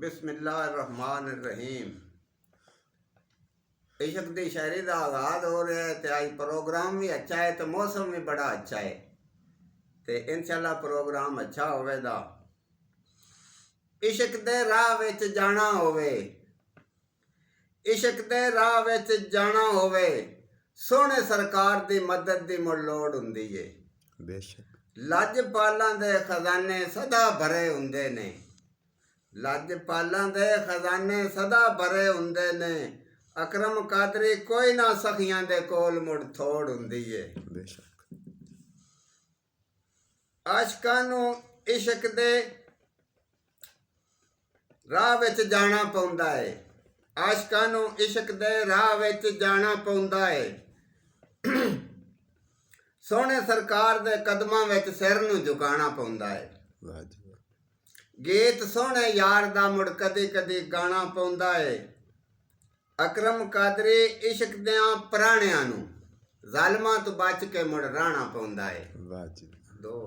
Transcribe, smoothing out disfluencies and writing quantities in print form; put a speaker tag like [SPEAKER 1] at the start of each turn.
[SPEAKER 1] बिस्मिल्लाहिर्रहमानिर्रहीम। इश्क दी शायरी का आगाज हो रहा है। तो आज प्रोग्राम भी अच्छा है, तो मौसम भी बड़ा अच्छा है। तो इंशाल्लाह प्रोग्राम अच्छा होवेगा। इश्क दे राह विच जाना होवे, इश्क दे राह विच जाना होवे, सोहणे सरकार दी मदद दी मुड़ लोड़ हुंदी है।
[SPEAKER 2] बेशक
[SPEAKER 1] लजपालां दे खजाने सदा भरे हुंदे ने, लजपालां दे खजाने सदा भरे हुंदे ने। अकरम कादरी कोई ना सखियां दे कोल मुड़ थोड़ हुंदी है।
[SPEAKER 2] बेशक
[SPEAKER 1] आशिकां नूं इश्क दे राह विच जाना पौंदा है, आशिकां नूं इश्क दे राह विच जाना पौंदा है। सोहणे सरकार दे कदमां विच सिर नूं झुकाना पौंदा है।
[SPEAKER 2] वाह जी वाह।
[SPEAKER 1] गीत सोहणे यार दा मुड़ कदी कदी गाना पौंदा है। अकरम कादरी इश्क दियां प्राणियां नूं ज़ालमां तो बच के मुड़ रहना पौंदा है।
[SPEAKER 2] वाह जी।
[SPEAKER 1] दो